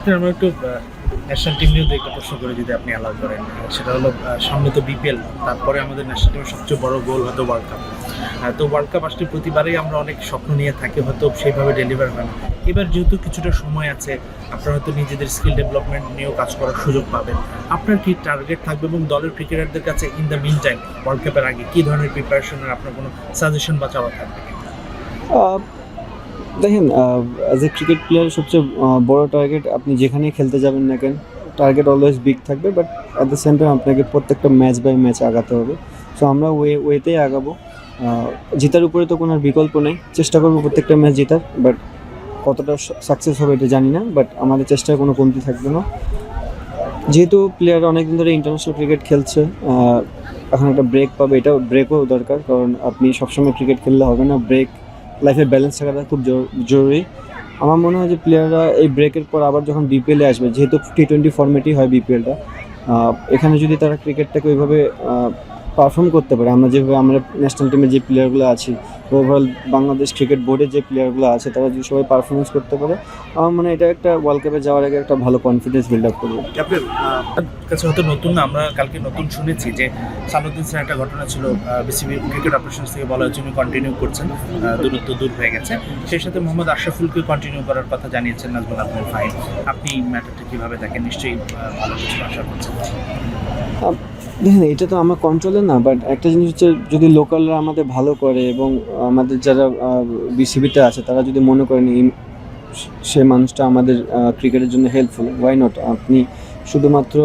আমরা একটু national team নিয়ে একটা প্রশ্ন করে যদি আপনি অ্যালাউ করেন, সেটা হলো সামনে তো বিপিএল, তারপরে আমাদের ন্যাশনাল টিমের সবচেয়ে বড় গোল হয়তো ওয়ার্ল্ড কাপ। তো ওয়ার্ল্ড কাপ আসলে প্রতিবারেই আমরা অনেক স্বপ্ন নিয়ে থাকি, হয়তো সেইভাবে ডেলিভার হয় না। এবার যেহেতু কিছুটা সময় আছে, আপনারা হয়তো নিজেদের স্কিল ডেভেলপমেন্ট নিয়েও কাজ করার সুযোগ পাবেন। আপনার কি টার্গেট থাকবে এবং দলের ক্রিকেটারদের কাছে in the meantime world কাপের আগে কী ধরনের প্রিপারেশনের আপনার কোনো সাজেশন বা চাওয়া থাকবে? দেখেন, অ্যাজ এ ক্রিকেট প্লেয়ার সবচেয়ে বড় টার্গেট, আপনি যেখানেই খেলতে যাবেন না কেন, টার্গেট অলওয়েজ বিগ থাকবে, but at the same time আপনাকে প্রত্যেকটা ম্যাচ বাই ম্যাচ আগাতে হবে। সো আমরা ওয়েতেই আগাবো। জেতার উপরে তো কোনো আর বিকল্প নেই, চেষ্টা করবো প্রত্যেকটা ম্যাচ জেতার, বাট কতটা সাকসেস হবে এটা জানি না, বাট আমাদের চেষ্টায় কোনো কমতি থাকবে না। যেহেতু প্লেয়ার অনেকদিন ধরে ইন্টারন্যাশনাল ক্রিকেট খেলছে, এখন একটা ব্রেক পাবে, এটাও ব্রেকও দরকার, কারণ আপনি সবসময় ক্রিকেট খেললে হবে না। ব্রেক, লাইফে ব্যালেন্স থাকাটা খুব জরুরি। আমার মনে হয় যে প্লেয়াররা এই ব্রেকের পর আবার যখন বিপিএলে আসবে, যেহেতু T20 ফর্মেটই হয় বিপিএলটা, এখানে যদি তারা ক্রিকেটটাকে ওইভাবে পারফর্ম করতে পারে, যেভাবে আমরা ন্যাশনাল টিমের যে প্লেয়ারগুলো আছি, ওভারঅল বাংলাদেশ ক্রিকেট বোর্ডের যে প্লেয়ারগুলো আছে, তারা যদি সবাই পারফরমেন্স করতে পারে, আমার মনে হয় এটা একটা ওয়ার্ল্ড কাপে যাওয়ার আগে একটা ভালো কনফিডেন্স বিল্ড আপ করবে। আপনার কাছে হয়তো নতুন না, আমরা কালকে নতুন শুনেছি যে সালাউদ্দিন স্যার একটা ঘটনা ছিল, বিসিবি ক্রিকেট অপারেশনস থেকে বলা হচ্ছে উনি কন্টিনিউ করছেন, দূরত্ব দূর হয়ে গেছে। সেই সাথে মোহাম্মদ আশরাফুলকে কন্টিনিউ করার কথা জানিয়েছেন নাজমুল আহমেদ ফাহিম। আপনি ম্যাটারটা কীভাবে দেখেন? নিশ্চয়ই ভালো কিছু আশা করছেন। দেখেন, এটা তো আমার কন্ট্রোলে না, বাট একটা জিনিস হচ্ছে, যদি লোকালরা আমাদের ভালো করে এবং আমাদের যারা বিসিবিতে আছে তারা যদি মনে করেন সে মানুষটা আমাদের ক্রিকেটের জন্য হেল্পফুল, ওয়াই নট? আপনি শুধুমাত্র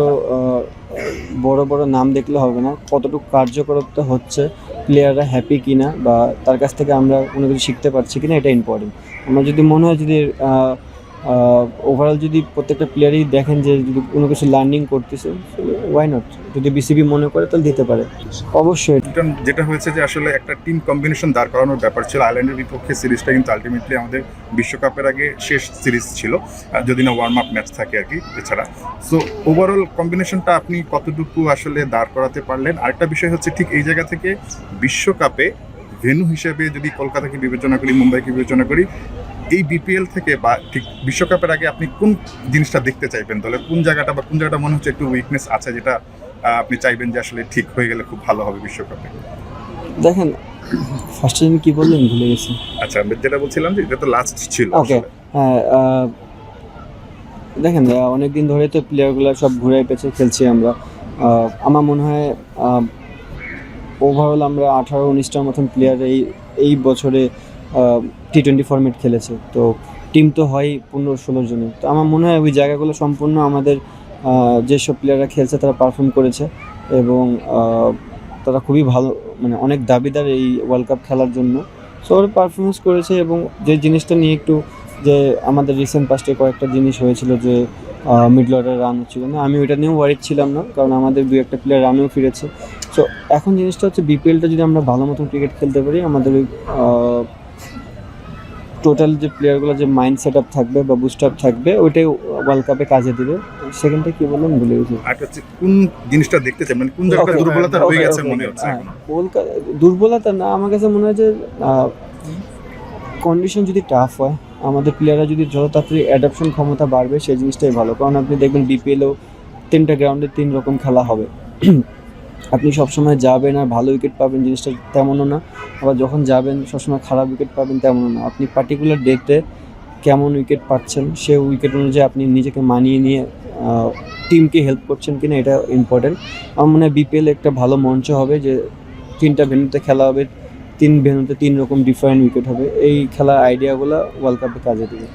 বড় বড় নাম দেখলে হবে না, কতটুকু কার্যকরতা হচ্ছে, প্লেয়াররা হ্যাপি কিনা, বা তার কাছ থেকে আমরা কোনো কিছু শিখতে পারছি কিনা, এটা ইম্পর্টেন্ট। আমার যদি মনে হয়, যদি ওভারঅল যদি প্রত্যেকটা প্লেয়ারই দেখেন যে যদি কোনো কিছু লার্নিং করতেছে, ওয়াই নট? যদি বিসিবি মনে করে তাহলে দিতে পারে অবশ্যই। যেটা হয়েছে যে আসলে একটা টিম কম্বিনেশন দাঁড় করানোর ব্যাপার ছিল। আয়ারল্যান্ডের বিপক্ষে সিরিজটা কিন্তু আলটিমেটলি আমাদের বিশ্বকাপের আগে শেষ সিরিজ ছিল, যদি না ওয়ার্ম আপ ম্যাচ থাকে আর কি, এছাড়া। সো ওভারঅল কম্বিনেশনটা আপনি কতটুকু আসলে দাঁড় করাতে পারলেন? আরেকটা বিষয় হচ্ছে, ঠিক এই জায়গা থেকে বিশ্বকাপে ভেন্যু হিসেবে যদি কলকাতাকে বিবেচনা করি, মুম্বাইকে বিবেচনা করি, এই বিপিএল থেকে বা ঠিক বিশ্বকাপের আগে আপনি কোন জিনিসটা দেখতে চাইবেন? দলের কোন জায়গাটা মনে হচ্ছে একটু উইকনেস আছে, যেটা আপনি চাইবেন যে আসলে ঠিক হয়ে গেলে খুব ভালো হবে বিশ্বকাপে? দেখেন, ফার্স্ট টাইম কি বললেন ভুলে গেছি। আচ্ছা, আমি যেটা বলছিলাম যে এটা তো লাস্ট ছিল। ওকে, হ্যাঁ, দেখেন, অনেক দিন ধরে তো প্লেয়ারগুলো সব ঘুরে পেছে খেলছি আমরা। আমার মনে হয় ওভারঅল আমরা 18-19টার মতন প্লেয়ার এই বছরে T20 ফরম্যাট খেলেছে। তো টিম তো হয় 15-16 জনের। তো আমার মনে হয় ওই জায়গাগুলো সম্পূর্ণ আমাদের যেসব প্লেয়াররা খেলছে তারা পারফর্ম করেছে, এবং তারা খুবই ভালো, মানে অনেক দাবিদার এই ওয়ার্ল্ড কাপ খেলার জন্য। সো ওরা পারফরমেন্স করেছে, এবং যে জিনিসটা নিয়ে একটু, যে আমাদের রিসেন্ট পাস্টে কয়েকটা জিনিস হয়েছিল যে মিডল অর্ডার রান হচ্ছিল না, আমি ওইটা নিয়েও ওয়ারিড ছিলাম না, কারণ আমাদের 2-1 প্লেয়ার রানেও ফিরেছে। সো এখন জিনিসটা হচ্ছে, বিপিএলটা যদি আমরা ভালো মতন ক্রিকেট খেলতে পারি, আমাদের ওই টোটাল যে প্লেয়ারগুলো যে মাইন্ড সেট আপ থাকবে বা বুস্ট আপ থাকবে, ওইটাই ওয়ার্ল্ড কাপে কাজে দিবে। সেকেন্ডটা কি বললাম ভুলে গেছি। আর হচ্ছে কোন জিনিসটা দেখতে চাই, মানে কোন জায়গাটা দুর্বলতা রয়ে গেছে মনে হচ্ছে এখন? দুর্বলতা না, আমার কাছে মনে হয় যে কন্ডিশন যদি টাফ হয়, আমাদের প্লেয়াররা যদি যত তাড়াতাড়ি অ্যাডাপশন ক্ষমতা বাড়বে, সেই জিনিসটাই ভালো। কারণ আপনি দেখবেন বিপিএলেও 3টা গ্রাউন্ডে 3 রকম খেলা হবে। আপনি সবসময় যাবেন আর ভালো উইকেট পাবেন, জিনিসটা তেমনও না। আবার যখন যাবেন সবসময় খারাপ উইকেট পাবেন, তেমনও না। আপনি পার্টিকুলার ডেতে কেমন উইকেট পাচ্ছেন, সে উইকেট অনুযায়ী আপনি নিজেকে মানিয়ে নিয়ে টিমকে হেল্প করছেন কিনা, এটা ইম্পর্টেন্ট। আমার মনে হয় বিপিএল একটা ভালো মঞ্চ হবে, যে 3টা ভেন্যুতে খেলা হবে, 3 ভেন্যুতে 3 রকম ডিফারেন্ট উইকেট হবে। এই খেলার আইডিয়াগুলো ওয়ার্ল্ড কাপে কাজে দেবে।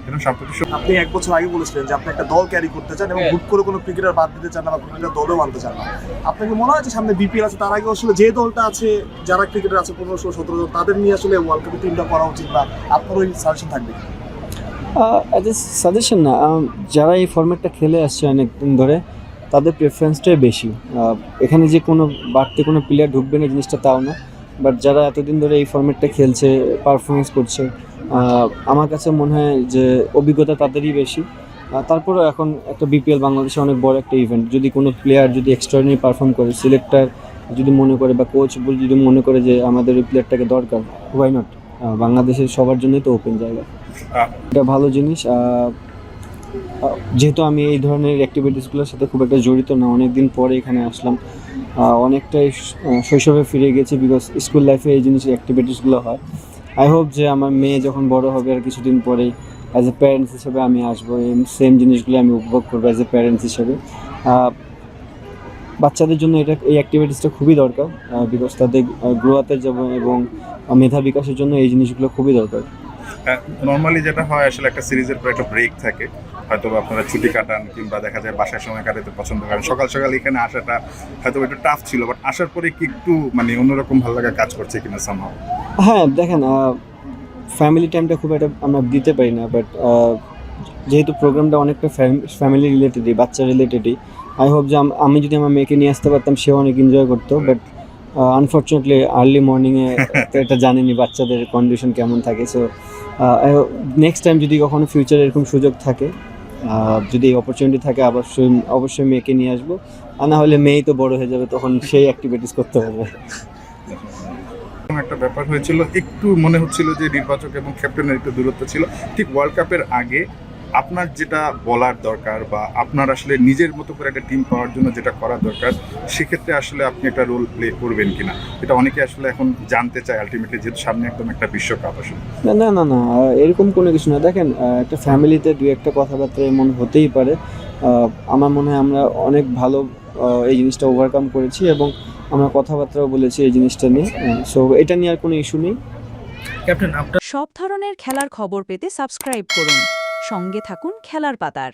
আপনি 1 বছর আগে বলেছিলেন যে আপনি একটা দল ক্যারি করতে চান এবং হুট করে কোনো ক্রিকেটার বাদ দিতে চান না, বা ক্রিকেটার দলেও আনতে চান না। আপনাকে মনে হয় যে সামনে বিপিএল আছে, তার আগে আসলে যে দলটা আছে, যারা ক্রিকেটার আছে 15-17 জন, তাদের নিয়ে আসলে ওয়ার্ল্ড কাপে টিমটা করা উচিত, বা আপনার ওই সাজেশন থাকবে? অ্যাজ এ সাজেশন না, যারা এই ফরম্যাটটা খেলে আসছে অনেক দিন ধরে, তাদের প্রেফারেন্সটাই বেশি। এখানে যে কোনো বাড়তি কোনো প্লেয়ার ঢুকবে না জিনিসটা তাও না, বাট যারা এতদিন ধরে এই ফরম্যাটটা খেলছে, পারফরমেন্স করছে, আমার কাছে মনে হয় যে অভিজ্ঞতা তাদেরই বেশি। তারপরেও এখন একটা বিপিএল বাংলাদেশে অনেক বড় একটা ইভেন্ট, যদি কোনো প্লেয়ার যদি এক্সট্রাঅর্ডিনারি পারফর্ম করে, সিলেক্টর যদি মনে করে বা কোচ যদি মনে করে যে আমাদের এই প্লেয়ারটাকে দরকার, হোয়াই নট? বাংলাদেশের সবার জন্যই তো ওপেন জায়গা, এটা ভালো জিনিস। যেহেতু আমি এই ধরনের অ্যাক্টিভিটিসগুলোর সাথে খুব একটা জড়িত না, অনেক দিন পরে এখানে আসলাম, অনেকটাই শৈশবে ফিরে গেছি, বিকজ স্কুল লাইফে এই জিনিস অ্যাক্টিভিটিসগুলো হয়। আই হোপ যে আমার মেয়ে যখন বড় হবে আর কিছুদিন পরেই অ্যাজ এ প্যারেন্টস হিসেবে আমি আসবো, এই সেম জিনিসগুলো আমি উপভোগ করবো অ্যাজ এ প্যারেন্টস হিসেবে। বাচ্চাদের জন্য এই অ্যাক্টিভিটিসটা খুবই দরকার, বিকজ তাদের গ্রো আপের যাবে এবং মেধা বিকাশের জন্য এই জিনিসগুলো খুবই দরকার। নর্মালি যেটা হয় আসলে একটা সিরিজের পর একটা ব্রেক থাকে, হয়তো বা আপনারা ছুটি কাটান কিংবা দেখা যায় বাসায় সময় কাটাতে পছন্দ করেন, সকাল সকাল এখানে আসাটা হয়তো একটু টাফ ছিল, বাট আসার পরে কি একটু মানে অন্যরকম ভালো লাগা কাজ করছে কিনা সামহাও? হ্যাঁ দেখেন, ফ্যামিলি টাইমটা খুব একটা আমরা দিতে পারি না, বাট যেহেতু প্রোগ্রামটা অনেকটা ফ্যামিলি রিলেটেডই, বাচ্চা রিলেটেডই, আই হোপ যে আমি যদি আমার মেয়েকে নিয়ে আসতে পারতাম সেও অনেক এনজয় করতো। বাট আনফর্চুনেটলি আর্লি মর্নিংয়ে এটা জানিনি বাচ্চাদের কন্ডিশন কেমন থাকে। সো নেক্সট টাইম যদি কখনো ফিউচারে এরকম সুযোগ থাকে, যদি অপরচুনিটি থাকে, অবশ্যই মেয়েকে নিয়ে আসবো। আর না হলে মেয়েই তো বড় হয়ে যাবে, তখন সেই অ্যাক্টিভিটিস করতে হবে। একটা ব্যাপার হয়েছিল, একটু মনে হচ্ছিল যে নির্বাচক এবং ক্যাপ্টেনের একটু দূরত্ব ছিল। ঠিক ওয়ার্ল্ড কাপের আগে আপনার যেটা বলার দরকার বা আপনার আসলে নিজের মতো করে একটা টিম পাওয়ার জন্য যেটা করা দরকার, সেক্ষেত্রে আসলে আপনি একটা রোল প্লে করবেন কিনা, এটা অনেকে আসলে এখন জানতে চায় আলটিমেটলি, যেহেতু সামনে একদম একটা বিশ্বকাপ আসলে। না না না না, এরকম কোনো কিছু না। দেখেন, একটা ফ্যামিলিতে দু একটা কথাবার্তা এমন হতেই পারে। আমার মনে হয় আমরা অনেক ভালো এই জিনিসটা ওভারকাম করেছি এবং আমরা কথাবার্তাও বলেছি এই জিনিসটা নিয়ে। সো এটা নিয়ে আর কোনো ইস্যু নেই। ক্যাপ্টেন আপনার সব ধরনের খেলার খবর পেতে সাবস্ক্রাইব করুন। সঙ্গে থাকুন খেলার পাতার।